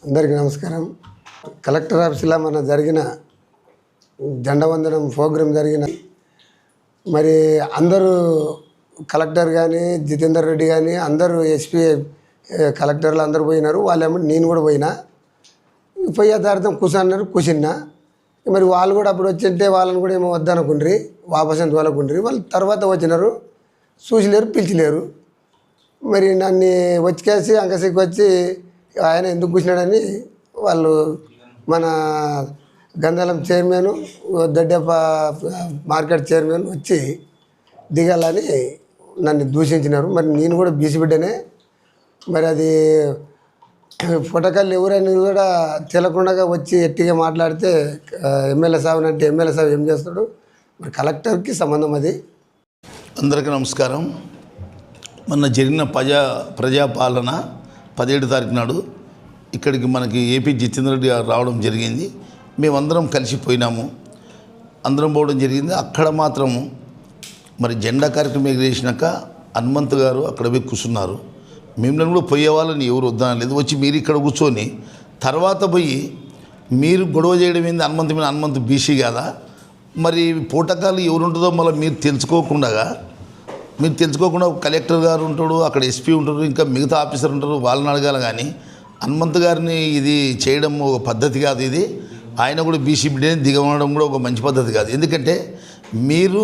అందరికీ నమస్కారం. కలెక్టర్ ఆఫీసులో మన జరిగిన జెండా వందనం ప్రోగ్రాం జరిగిన మరి అందరూ కలెక్టర్ కానీ జితేందర్ రెడ్డి కానీ అందరూ ఎస్పీ కలెక్టర్లు అందరూ పోయినారు. వాళ్ళేమో నేను కూడా పోయినా. పోయే దారితం కూర్చున్నారు, కూర్చున్నా. మరి వాళ్ళు కూడా అప్పుడు వచ్చింటే వాళ్ళని కూడా ఏమో వద్దనుకుండ్రి, వాపస్ ఎంత వాళ్ళకుండ్రి. వాళ్ళు తర్వాత వచ్చినారు, చూసిలేరు, పిలిచిలేరు. మరి నన్ను వచ్చేసి అంకసికి వచ్చి ఆయన ఎందుకు కూర్చున్నాడని వాళ్ళు మన గంధాలం చైర్మన్, దొడ్డప్ప మార్కెట్ చైర్మన్ వచ్చి దిగాలని నన్ను దూషించినారు. మరి నేను కూడా బీసీ బిడ్డనే. మరి అది ఫోటోకాళ్ళు ఎవరైనా కూడా తెలకుండా వచ్చి ఎట్టిగా మాట్లాడితే ఎమ్మెల్యే సాబ్ అంటే ఎమ్మెల్యే సాబ్ ఏం చేస్తాడు? మరి కలెక్టర్కి సంబంధం అది. అందరికీ నమస్కారం. మొన్న జరిగిన ప్రజాపాలన 17 తారీఖు నాడు ఇక్కడికి మనకి ఏపీ జితేందర్ రెడ్డి గారు రావడం జరిగింది. మేమందరం కలిసిపోయినాము, అందరం పోవడం జరిగింది. అక్కడ మాత్రము మరి జెండా కార్యక్రమం ఎగిరేసినాక హనుమంత్ గారు అక్కడ పోయి కూర్చున్నారు. మిమ్మల్ని కూడా పోయేవాళ్ళని ఎవరు వద్దనలేదు. వచ్చి మీరు ఇక్కడ కూర్చొని తర్వాత పోయి మీరు గొడవ చేయడం ఏంది? హనుమంత్ బీసీ కదా, మరి పూటకాలు ఎవరు ఉంటుందో మళ్ళీ మీరు తెలుసుకోకుండా కలెక్టర్ గారు ఉంటాడు, అక్కడ ఎస్పీ ఉంటారు, ఇంకా మిగతా ఆఫీసర్ ఉంటారు, వాళ్ళని అడగాలి. కానీ హనుమంత్ గారిని ఇది చేయడం ఒక పద్ధతి కాదు. ఇది ఆయన కూడా బీసీ బిడ్డని దిగవడం కూడా ఒక మంచి పద్ధతి కాదు. ఎందుకంటే మీరు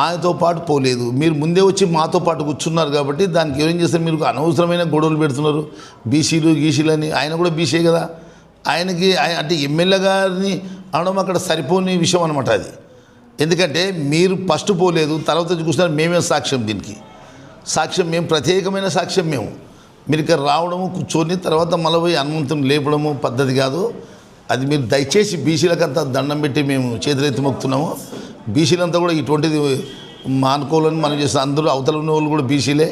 ఆయనతో పాటు పోలేదు, మీరు ముందే వచ్చి మాతో పాటు కూర్చున్నారు. కాబట్టి దానికి ఏం చేస్తారు? మీరు అనవసరమైన గొడవలు పెడుతున్నారు. గీసీలు అని ఆయన కూడా బీసీ కదా. ఆయనకి అంటే ఎమ్మెల్యే గారిని అనడం అక్కడ సరిపోని విషయం అనమాట అది. ఎందుకంటే మీరు ఫస్ట్ పోలేదు, తర్వాత చూస్తున్నారు. మేమే సాక్ష్యం, దీనికి సాక్ష్యం మేము, ప్రత్యేకమైన సాక్ష్యం మేము. మీరు ఇక్కడ రావడము, కూర్చొని తర్వాత మళ్ళీ పోయి హనుమంతుని లేపడము పద్ధతి కాదు. అది మీరు దయచేసి బీసీలకంతా దండం పెట్టి మేము చేతులెత్తి మొక్కుతున్నాము. బీసీలంతా కూడా ఇటువంటిది మానుకోవాలని మనం చేస్తాం. అందరూ అవతల ఉన్న వాళ్ళు కూడా బీసీలే.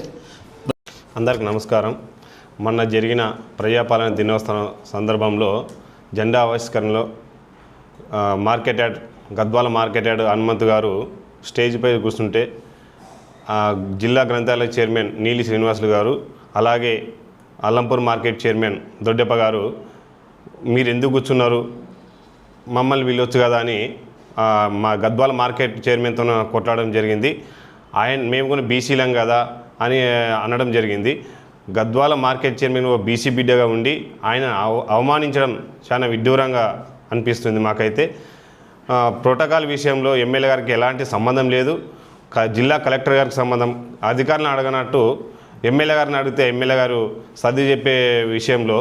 అందరికి నమస్కారం. మొన్న జరిగిన ప్రజాపాలన దినోత్సవం సందర్భంలో జెండా ఆవిష్కరణలో market yard Gadwal market yard Hanumanth గారు స్టేజ్పై కూర్చుంటే జిల్లా గ్రంథాలయ చైర్మన్ నీలి శ్రీనివాసులు గారు, అలాగే అల్లంపూర్ మార్కెట్ చైర్మన్ దొడ్డప్ప గారు మీరు ఎందుకు కూర్చున్నారు, మమ్మల్ని వీళ్ళొచ్చు కదా అని మా గద్వాల మార్కెట్ చైర్మన్తో కొట్లాడడం జరిగింది. మేము కూడా బీసీలం కదా అని అనడం జరిగింది. గద్వాల మార్కెట్ చైర్మన్ బీసీ బిడ్డగా ఉండి ఆయన అవమానించడం చాలా విడ్డూరంగా అనిపిస్తుంది మాకైతే. ప్రోటోకాల్ విషయంలో ఎమ్మెల్యే గారికి ఎలాంటి సంబంధం లేదు. జిల్లా కలెక్టర్ గారికి సంబంధం. అధికారులను అడగనట్టు ఎమ్మెల్యే గారిని అడిగితే ఎమ్మెల్యే గారు సర్ది చెప్పే విషయంలో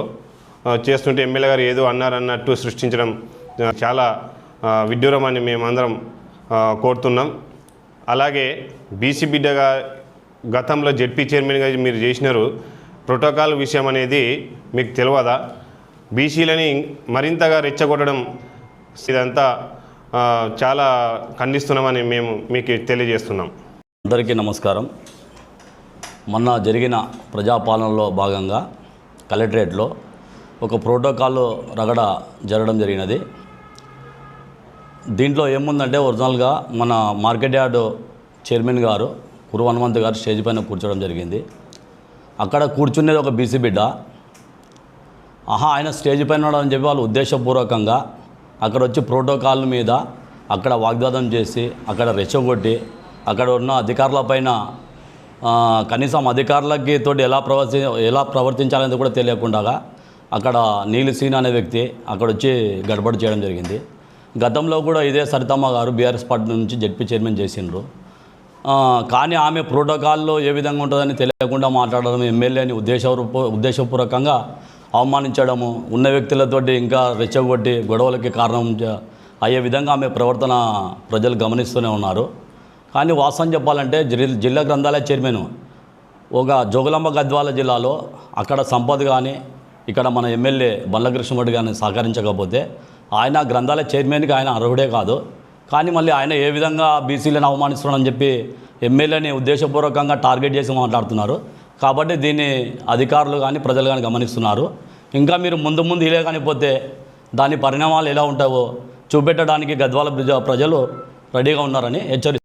చేస్తుంటే ఎమ్మెల్యే గారు ఏదో అన్నారన్నట్టు సృష్టించడం చాలా విడ్డూరం అని మేమందరం కోరుతున్నాం. అలాగే బీసీ బిడ్డగా గతంలో జెడ్పీ చైర్మన్గా మీరు చేసినారు. ప్రోటోకాల్ విషయం అనేది మీకు తెలియదా? బీసీలని మరింతగా రెచ్చగొట్టడం ఇదంతా చాలా ఖండిస్తున్నామని మేము మీకు తెలియజేస్తున్నాం. అందరికీ నమస్కారం. మొన్న జరిగిన ప్రజాపాలనలో భాగంగా కలెక్టరేట్లో ఒక ప్రోటోకాల్ రగడ జరగడం జరిగినది. దీంట్లో ఏముందంటే ఒరిజినల్గా మన మార్కెట్ యార్డ్ చైర్మన్ గారు కురు హనుమంత్ గారు స్టేజ్ పైన కూర్చోవడం జరిగింది. అక్కడ కూర్చునేది ఒక బీసీ బిడ్డ. ఆయన స్టేజ్ పైన ఉన్నాడని చెప్పి వాళ్ళు ఉద్దేశపూర్వకంగా అక్కడ వచ్చి ప్రోటోకాల్ మీద అక్కడ వాగ్వాదం చేసి అక్కడ రెచ్చగొట్టి అక్కడ ఉన్న అధికారులపైన కనీసం అధికారులకి తోటి ఎలా ప్రవర్తించాలనేది కూడా తెలియకుండా అక్కడ నీలి సీన్ అనే వ్యక్తి అక్కడ వచ్చి గడబడి చేయడం జరిగింది. గతంలో కూడా ఇదే సరితమ్మ గారు బీఆర్ఎస్ పార్టీ నుంచి జెడ్పీ చైర్మన్ చేసిండ్రు. కానీ ఆమె ప్రోటోకాల్లో ఏ విధంగా ఉంటుందని తెలియకుండా మాట్లాడడం, ఎమ్మెల్యేని ఉద్దేశపూర్వకంగా అవమానించడము, ఉన్న వ్యక్తులతోటి ఇంకా రెచ్చగొట్టి గొడవలకి కారణం అయ్యే విధంగా ఆమె ప్రవర్తన ప్రజలు గమనిస్తూనే ఉన్నారు. కానీ వాస్తవం చెప్పాలంటే జిల్లా గ్రంథాలయ చైర్మన్ ఒక జోగులాంబ గద్వాల జిల్లాలో అక్కడ సంపత్ కానీ ఇక్కడ మన ఎమ్మెల్యే బండ్లకృష్ణరెడ్డి కానీ సహకరించకపోతే ఆయన గ్రంథాలయ చైర్మన్కి ఆయన అర్హుడే కాదు. కానీ మళ్ళీ ఆయన ఏ విధంగా బీసీలను అవమానిస్తున్నాడని చెప్పి ఎమ్మెల్యేని ఉద్దేశపూర్వకంగా టార్గెట్ చేసి మాట్లాడుతున్నారు. కాబట్టి దీన్ని అధికారులు కానీ ప్రజలు కానీ గమనిస్తున్నారు. ఇంకా మీరు ముందు ఇలే కానీ పోతే దాని పరిణామాలు ఎలా ఉంటావో చూపెట్టడానికి గద్వాల ప్రజలు రెడీగా ఉన్నారని హెచ్చరిస్తున్నారు.